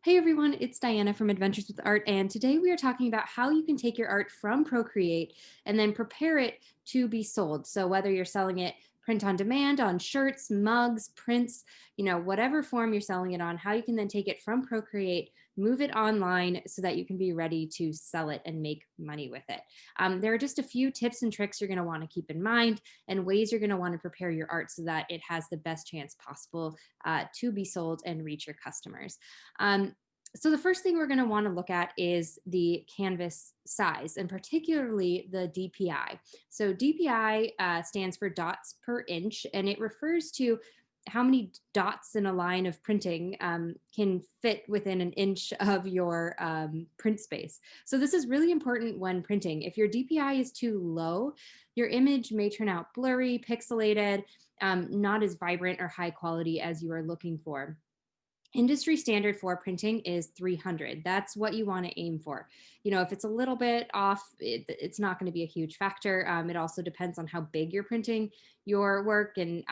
Hey everyone, it's Diana from Adventures with Art, and today we are talking about how you can take your art from Procreate and then prepare it to be sold. So whether you're selling it print on demand on shirts, mugs, prints, whatever form you're selling it on, how you can then take it from Procreate, move it online so that you can be ready to sell it and make money with it. There are just a few tips and tricks you're going to want to keep in mind and ways you're going to want to prepare your art so that it has the best chance possible to be sold and reach your customers. So the first thing we're going to want to look at is the canvas size, and particularly the DPI. So DPI stands for dots per inch, and it refers to how many dots in a line of printing can fit within an inch of your print space. So this is really important when printing. If your DPI is too low, your image may turn out blurry, pixelated, not as vibrant or high quality as you are looking for. Industry standard for printing is 300. That's what you want to aim for. If it's a little bit off, it's not going to be a huge factor. It also depends on how big you're printing your work and,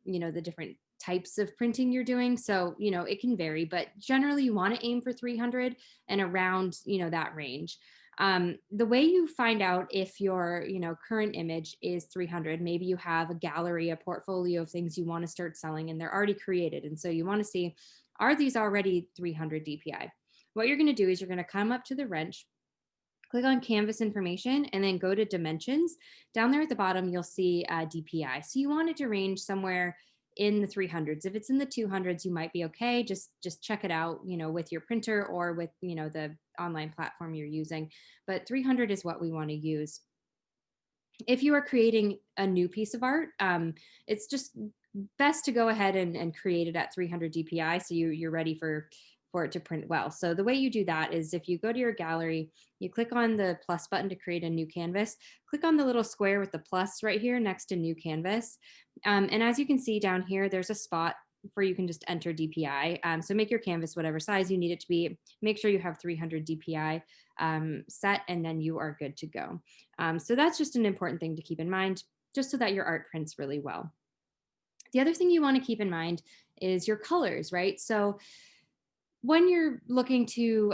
the different types of printing you're doing. So, it can vary, but generally you want to aim for 300 and around, that range. The way you find out if your current image is 300, maybe you have a gallery, a portfolio of things you want to start selling and they're already created, and so you want to see, are these already 300 DPI? What you're going to do is you're going to come up to the wrench, click on canvas information, and then go to dimensions. Down there at the bottom, you'll see DPI. So you want it to range somewhere in the 300s. If it's in the 200s, you might be okay. Just check it out, with your printer or with, the online platform you're using. But 300 is what we want to use. If you are creating a new piece of art, it's just best to go ahead and create it at 300 DPI so you're ready for it to print well. So the way you do that is if you go to your gallery, you click on the plus button to create a new canvas, click on the little square with the plus right here next to new canvas. And as you can see down here, there's a spot where you can just enter DPI. So make your canvas whatever size you need it to be. Make sure you have 300 DPI set, and then you are good to go. So that's just an important thing to keep in mind, just so that your art prints really well. The other thing you want to keep in mind is your colors, right? So when you're looking to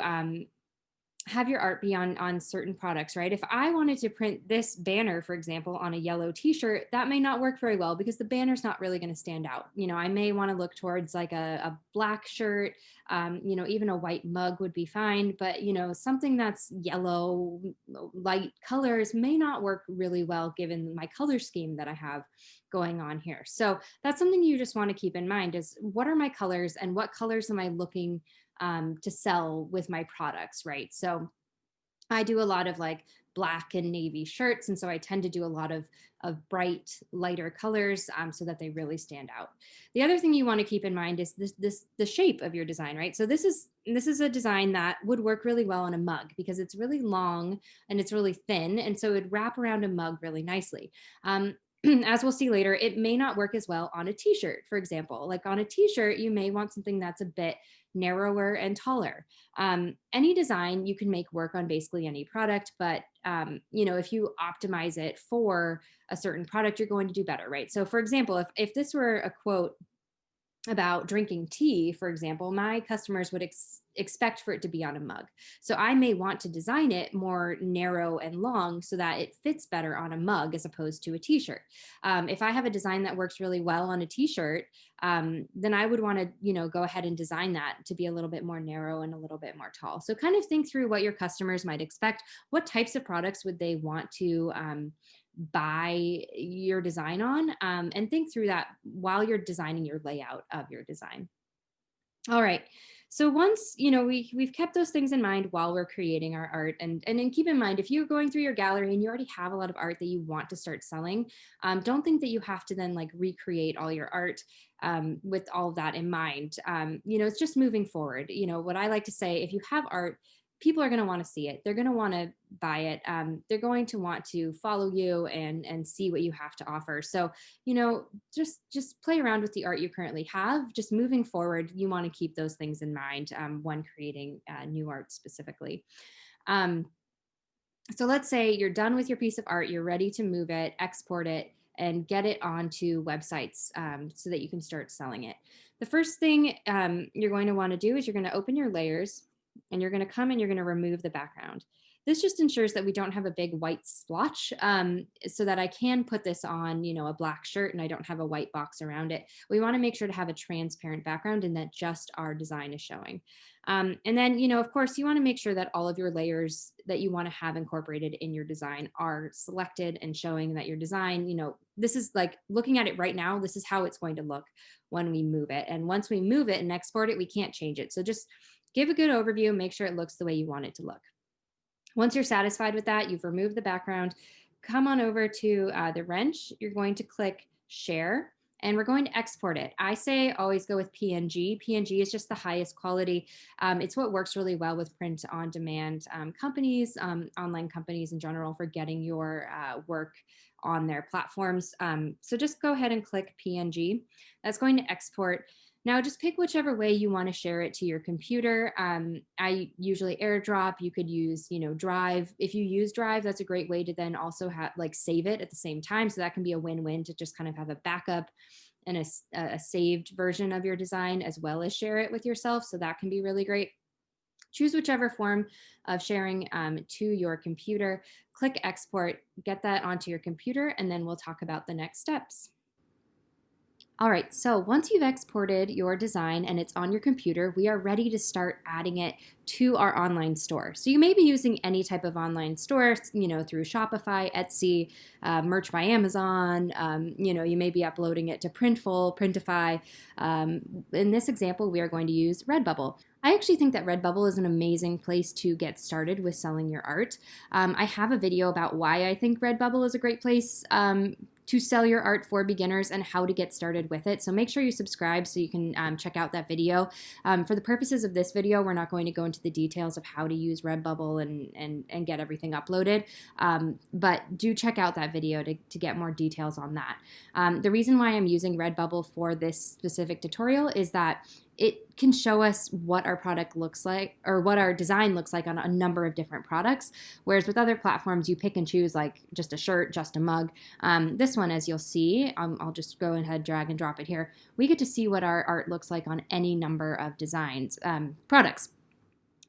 have your art be on certain products, right? If I wanted to print this banner, for example, on a yellow t-shirt, that may not work very well because the banner's not really going to stand out. I may want to look towards like a black shirt, even a white mug would be fine, but something that's yellow, light colors may not work really well given my color scheme that I have going on here. So that's something you just want to keep in mind is, what are my colors and what colors am I looking to sell with my products, right? So I do a lot of like black and navy shirts, and so I tend to do a lot of bright, lighter colors so that they really stand out. The other thing you want to keep in mind is the shape of your design, right? So this is a design that would work really well on a mug because it's really long and it's really thin, and so it would wrap around a mug really nicely. As we'll see later, it may not work as well on a t-shirt, for example. Like on a t-shirt, you may want something that's a bit narrower and taller. Any design you can make work on basically any product, but if you optimize it for a certain product, you're going to do better, right? So for example, if this were a quote about drinking tea, for example, my customers would expect for it to be on a mug. So I may want to design it more narrow and long so that it fits better on a mug as opposed to a t-shirt. If I have a design that works really well on a t-shirt, then I would want to, go ahead and design that to be a little bit more narrow and a little bit more tall. So kind of think through what your customers might expect. What types of products would they want to buy your design on, and think through that while you're designing your layout of your design. All right. So once we've kept those things in mind while we're creating our art, and then keep in mind, if you're going through your gallery and you already have a lot of art that you want to start selling, don't think that you have to then like recreate all your art with all of that in mind. It's just moving forward. What I like to say, if you have art, people are going to want to see it. They're going to want to buy it. They're going to want to follow you and see what you have to offer. So, just play around with the art you currently have. Just moving forward, you want to keep those things in mind when creating new art specifically. So let's say you're done with your piece of art, you're ready to move it, export it, and get it onto websites so that you can start selling it. The first thing you're going to want to do is you're going to open your layers, and you're going to come and you're going to remove the background. This just ensures that we don't have a big white splotch, so that I can put this on, a black shirt and I don't have a white box around it. We want to make sure to have a transparent background and that just our design is showing. And then, of course, you want to make sure that all of your layers that you want to have incorporated in your design are selected and showing that your design, this is like looking at it right now, this is how it's going to look when we move it. And once we move it and export it, we can't change it. So just give a good overview, make sure it looks the way you want it to look. Once you're satisfied with that, you've removed the background, come on over to the wrench. You're going to click share, and we're going to export it. I say always go with PNG. PNG is just the highest quality. It's what works really well with print on demand companies, online companies in general, for getting your work on their platforms. So just go ahead and click PNG. That's going to export. Now just pick whichever way you want to share it to your computer. I usually AirDrop. You could use, Drive. If you use Drive, that's a great way to then also have save it at the same time. So that can be a win-win to just kind of have a backup and a saved version of your design as well as share it with yourself. So that can be really great. Choose whichever form of sharing to your computer. Click export, get that onto your computer, and then we'll talk about the next steps. All right, so once you've exported your design and it's on your computer, we are ready to start adding it to our online store. So you may be using any type of online store, through Shopify, Etsy, Merch by Amazon. You may be uploading it to Printful, Printify. In this example, we are going to use Redbubble. I actually think that Redbubble is an amazing place to get started with selling your art. I have a video about why I think Redbubble is a great place to sell your art for beginners and how to get started with it. So make sure you subscribe so you can check out that video. For the purposes of this video, we're not going to go into the details of how to use Redbubble and get everything uploaded, but do check out that video to get more details on that. The reason why I'm using Redbubble for this specific tutorial is that it can show us what our product looks like, or what our design looks like on a number of different products. Whereas with other platforms, you pick and choose like just a shirt, just a mug. This one, as you'll see, I'll just go ahead, drag and drop it here. We get to see what our art looks like on any number of designs, products.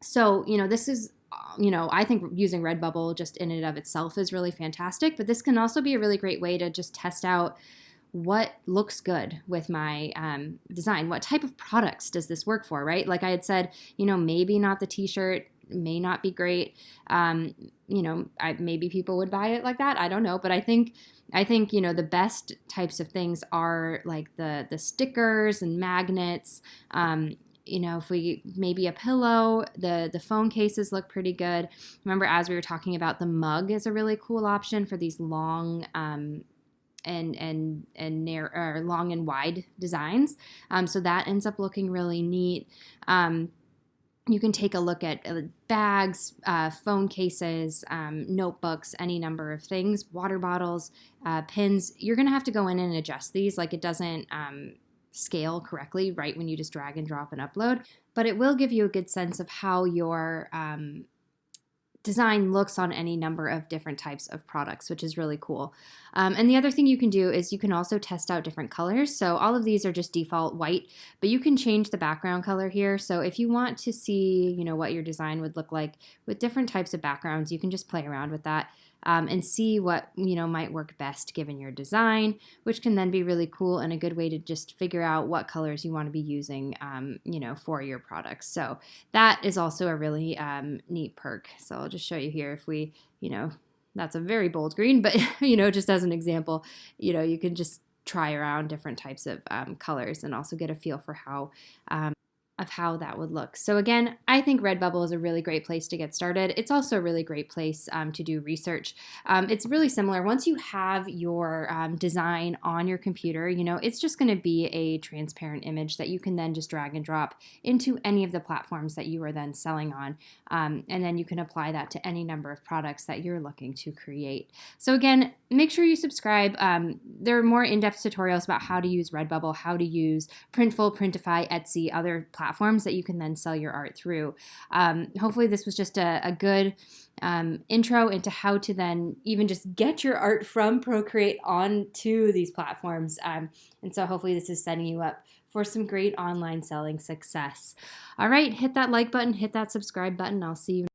So, this is, I think using Redbubble just in and of itself is really fantastic, but this can also be a really great way to just test out what looks good with my design. What type of products does this work for, right? Like I had said, maybe not the t-shirt, may not be great. Maybe people would buy it like that. I don't know. But I think, the best types of things are like the stickers and magnets. If we, maybe a pillow, the phone cases look pretty good. Remember, as we were talking about, the mug is a really cool option for these long, and narrow, or long and wide designs. So that ends up looking really neat. You can take a look at bags, phone cases, notebooks, any number of things, water bottles, pins. You're going to have to go in and adjust these. Like it doesn't scale correctly right when you just drag and drop and upload, but it will give you a good sense of how your design looks on any number of different types of products, which is really cool. And the other thing you can do is you can also test out different colors. So all of these are just default white, but you can change the background color here. So if you want to see, what your design would look like with different types of backgrounds, you can just play around with that. And see what might work best given your design, which can then be really cool and a good way to just figure out what colors you want to be using, for your products. So that is also a really neat perk. So I'll just show you here. If we, that's a very bold green, but just as an example, you can just try around different types of colors and also get a feel for how that would look. So again, I think Redbubble is a really great place to get started. It's also a really great place to do research. It's really similar. Once you have your design on your computer, it's just going to be a transparent image that you can then just drag and drop into any of the platforms that you are then selling on. And then you can apply that to any number of products that you're looking to create. So again, make sure you subscribe. There are more in-depth tutorials about how to use Redbubble, how to use Printful, Printify, Etsy, other platforms that you can then sell your art through. Hopefully this was just a good intro into how to then even just get your art from Procreate onto these platforms. And so hopefully this is setting you up for some great online selling success. All right, hit that like button, hit that subscribe button. I'll see you